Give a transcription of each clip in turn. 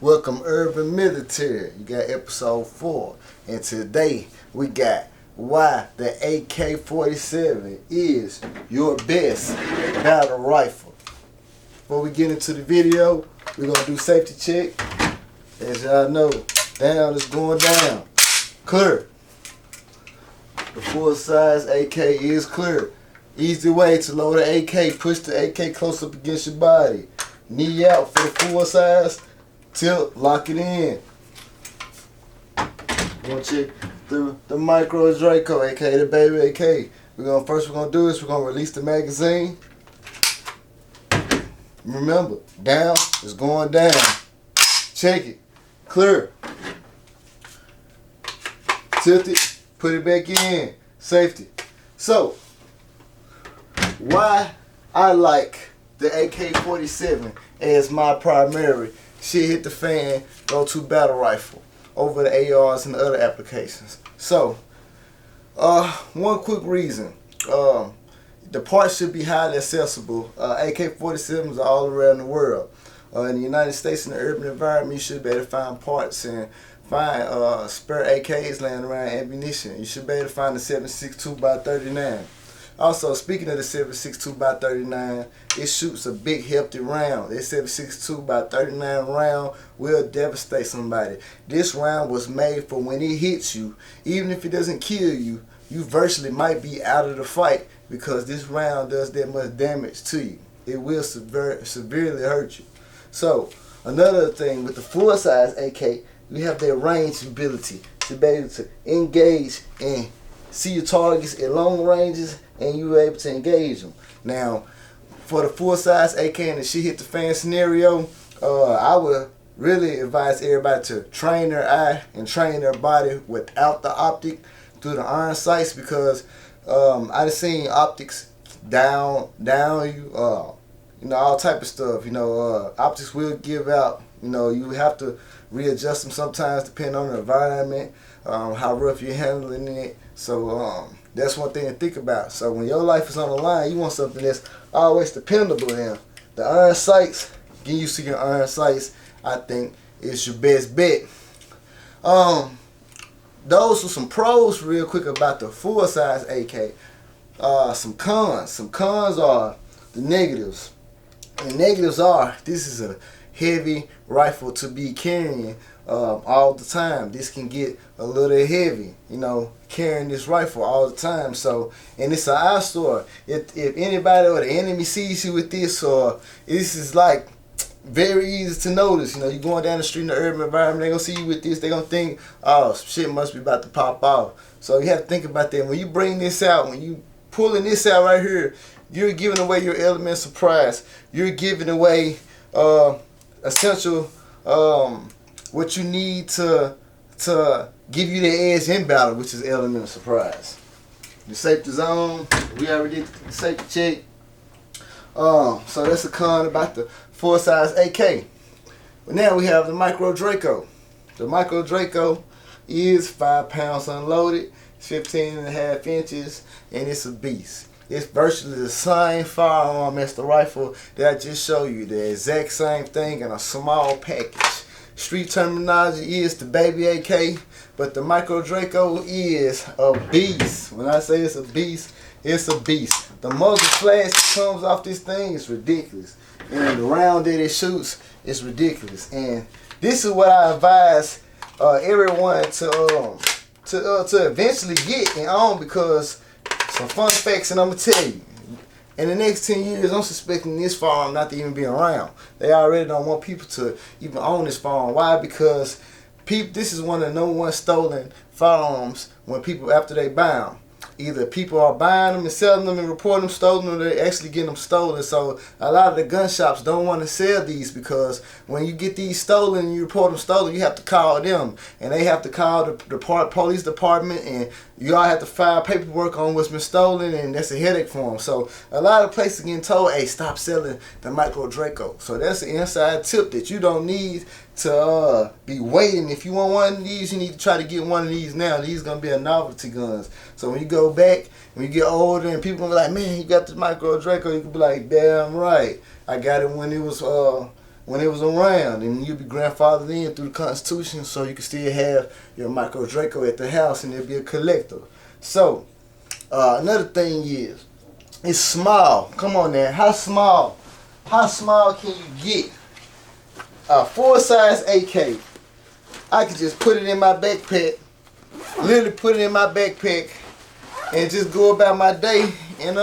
Welcome Urban Military. You got episode 4. And today we got why the AK-47 is your best battle rifle. Before we get into the video, we're going to do safety check. As y'all know, down is going down. Clear. The full size AK is clear. Easy way to load the AK. Push the AK close up against your body. Knee out for the full size. Tilt, lock it in. We're gonna check the micro Draco, aka the baby AK. We're gonna do is we're gonna release the magazine. Remember, down is going down. Check it. Clear. Tilt it, put it back in. Safety. So, why I like the AK-47 as my primary shit hit the fan go-to battle rifle over the ARs and the other applications. So, one quick reason. The parts should be highly accessible. AK-47s are all around the world. In the United States, in the urban environment, you should be able to find parts and find spare AKs laying around, ammunition. You should be able to find the 7.62x39. Also, speaking of the 7.62x39, it shoots a big hefty round. This 7.62x39 round will devastate somebody. This round was made for when it hits you. Even if it doesn't kill you, you virtually might be out of the fight because this round does that much damage to you. It will severely hurt you. So, another thing with the full size AK, you have that range ability to be able to engage and see your targets at long ranges, and you were able to engage them. Now, for the full size AK and the shit hit the fan scenario, I would really advise everybody to train their eye and train their body without the optic through the iron sights, because I've seen optics down you, all type of stuff. Optics will give out. You have to readjust them sometimes depending on the environment, how rough you're handling it. So that's one thing to think about. So when your life is on the line, you want something that's always dependable. And the iron sights, getting used to your iron sights, I think is your best bet. Those are some pros real quick about the full size AK. Some cons. Some cons are the negatives. And negatives are, this is a heavy rifle to be carrying all the time. This can get a little heavy, carrying this rifle all the time. So, and it's an eyesore. If anybody or the enemy sees you with this, or this is like very easy to notice. You're going down the street in the urban environment, they're gonna see you with this, they're gonna think, oh, shit must be about to pop off. So you have to think about that. When you bring this out, when you pulling this out right here, you're giving away your element of surprise. You're giving away essential what you need to give you the edge in battle, which is element of surprise. The safety zone, we already did the safety check. So that's a con about the full size AK. But now we have the micro Draco. The micro Draco is 5 pounds unloaded, 15.5 inches, and it's a beast. It's virtually the same firearm as the rifle that I just showed you. The exact same thing in a small package. Street terminology is the baby AK, but the micro Draco is a beast. When I say it's a beast, it's a beast. The muzzle flash that comes off this thing is ridiculous. And the round that it shoots is ridiculous. And this is what I advise everyone to eventually get and own, because some fun facts, and I'm going to tell you, in the next 10 years, I'm suspecting this firearm not to even be around. They already don't want people to even own this firearm. Why? Because this is one of the #1 stolen firearms when people, after they buy them. Either people are buying them and selling them and reporting them stolen, or they're actually getting them stolen. So a lot of the gun shops don't want to sell these, because when you get these stolen and you report them stolen, you have to call them, and they have to call the police department, and you all have to file paperwork on what's been stolen, and that's a headache for them. So a lot of places are getting told, hey, stop selling the micro Draco. So that's an inside tip that you don't need to be waiting. If you want one of these, you need to try to get one of these now. These gonna be a novelty guns. So when you go back, when you get older, and people gonna be like, man, you got this micro Draco, you can be like, damn right, I got it when it was when it was around, and you'd be grandfathered in through the Constitution, so you could still have your micro Draco at the house, and it'd be a collector. So another thing is, it's small. Come on now, how small can you get? A full-size AK. I could just put it in my backpack, literally put it in my backpack, and just go about my day, and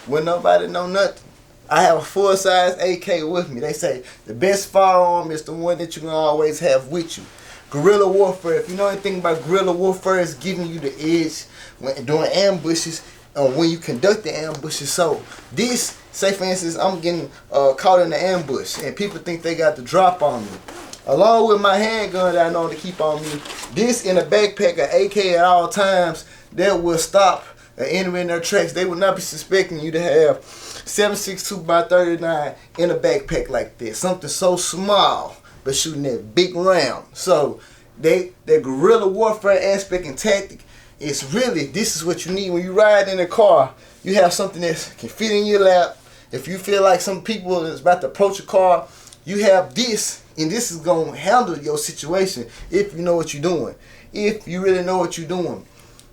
when nobody know nothing. I have a full-size AK with me. They say the best firearm is the one that you can always have with you. Guerrilla warfare, if you know anything about guerrilla warfare, it's giving you the edge when doing ambushes, when you conduct the ambushes. So this, say for instance, I'm getting caught in the ambush, and people think they got the drop on me. Along with my handgun that I know to keep on me, this in a backpack, an AK at all times, that will stop an enemy in their tracks. They would not be suspecting you to have 7.62x39 in a backpack like this. Something so small, but shooting that big round. So that guerrilla warfare aspect and tactic is really, this is what you need when you ride in a car. You have something that can fit in your lap. If you feel like some people is about to approach a car, you have this, and this is going to handle your situation if you know what you're doing. If you really know what you're doing.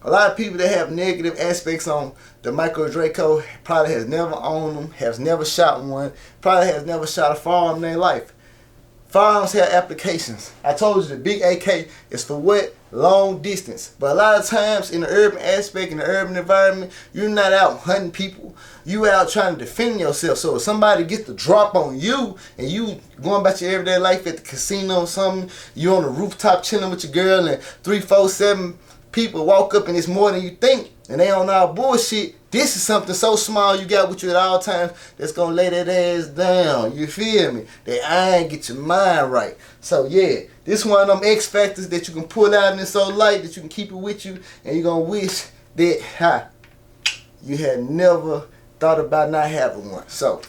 A lot of people that have negative aspects on the micro Draco probably has never owned them, has never shot one, probably has never shot a firearm in their life. Firearms have applications. I told you the big AK is for what? Long distance. But a lot of times in the urban aspect, in the urban environment, you're not out hunting people. You out trying to defend yourself. So if somebody gets the drop on you and you going about your everyday life at the casino or something, you on the rooftop chilling with your girl and 3, 4, 7 people walk up and it's more than you think, and they on all bullshit. This is something so small you got with you at all times that's gonna lay that ass down. You feel me? That I ain't get your mind right. So yeah, this one of them X factors that you can pull out and it's so light that you can keep it with you, and you're gonna wish that you had never thought about not having one. So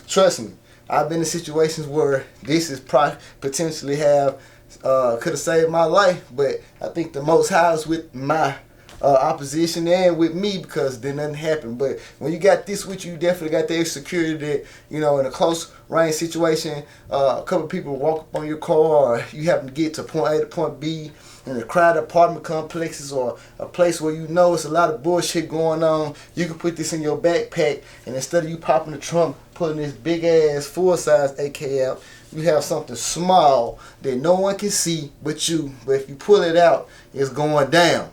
trust me, I've been in situations where this is potentially could have saved my life, but I think the Most High is with my opposition and with me, because then nothing happened. But when you got this with you, you definitely got the security that, you know, in a close range situation, a couple of people walk up on your car, or you happen to get to point A to point B in a crowded apartment complexes, or a place where you know it's a lot of bullshit going on. You can put this in your backpack, and instead of you popping the trunk, pulling this big ass full-size AK out, you have something small that no one can see but you. But if you pull it out, it's going down.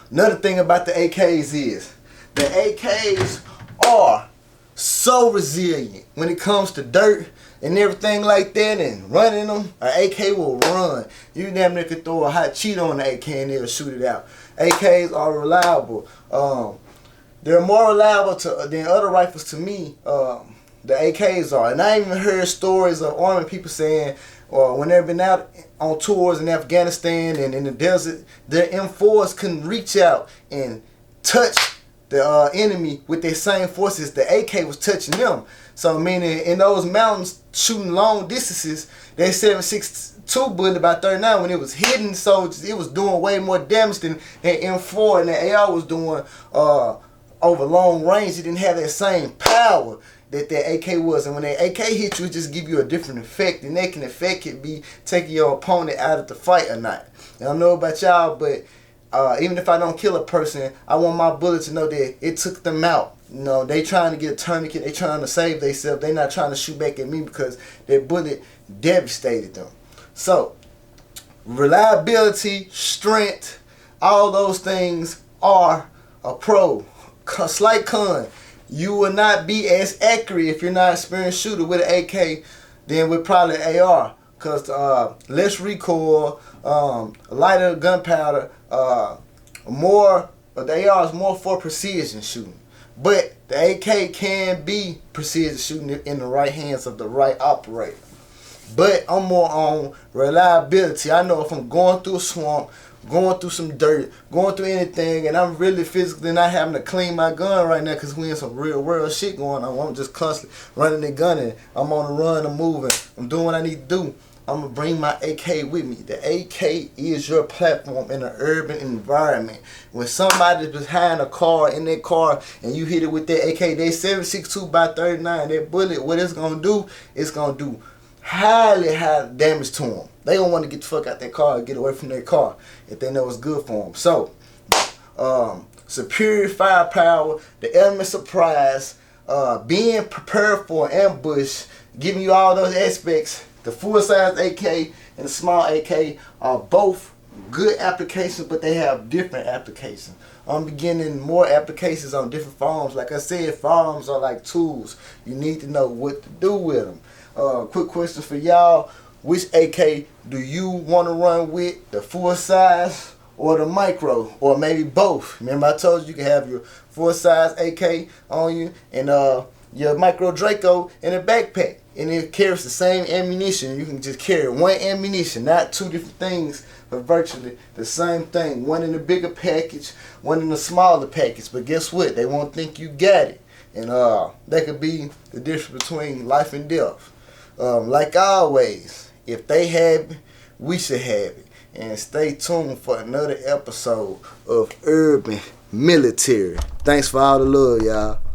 Another thing about the AKs is the AKs are so resilient when it comes to dirt and everything like that, and running them. An AK will run. You damn near could throw a hot Cheeto on the AK and it'll shoot it out. AKs are reliable. They're more reliable than other rifles to me. The AKs are. And I even heard stories of Army people saying, or when they've been out on tours in Afghanistan and in the desert, their M4s couldn't reach out and touch the enemy with their same forces the AK was touching them. So meaning in those mountains shooting long distances, that 7.62 bullet by 39, when it was hitting soldiers, it was doing way more damage than that M4 and the AR was doing over long range. It didn't have that same power that AK was. And when that AK hit you, it just give you a different effect. The neck and effect could be taking your opponent out of the fight or not. I don't know about y'all, but even if I don't kill a person, I want my bullet to know that it took them out. You know, they trying to get a tourniquet, they trying to save themselves. They not trying to shoot back at me because that bullet devastated them. So reliability, strength, all those things are a pro. Slight con, you will not be as accurate if you're not an experienced shooter with an AK than with probably an AR, because less recoil, lighter gunpowder, the AR is more for precision shooting. But the AK can be precision shooting in the right hands of the right operator. But I'm more on reliability. I know if I'm going through a swamp, going through some dirt, going through anything, and I'm really physically not having to clean my gun right now because we in some real world shit going on. I'm just constantly running the gun, and I'm on the run, I'm moving, I'm doing what I need to do. I'm going to bring my AK with me. The AK is your platform in an urban environment. When somebody's behind a car, in their car, and you hit it with that AK, they 7.62 by 39, that bullet, what it's going to do, it's going to do highly damage to them. They don't want to get the fuck out their car and get away from their car if they know it's good for them. So, superior firepower, the element surprise, being prepared for an ambush, giving you all those aspects. The full-size AK and the small AK are both good applications, but they have different applications. I'm beginning more applications on different firearms. Like I said, firearms are like tools. You need to know what to do with them. Quick question for y'all. Which AK do you want to run with? The full size or the micro? Or maybe both? Remember I told you can have your full size AK on you and your micro Draco in a backpack. And it carries the same ammunition. You can just carry one ammunition, not two different things, but virtually the same thing. One in a bigger package, one in a smaller package. But guess what? They won't think you got it. And that could be the difference between life and death. Like always, if they have it, we should have it. And stay tuned for another episode of Urban Military. Thanks for all the love, y'all.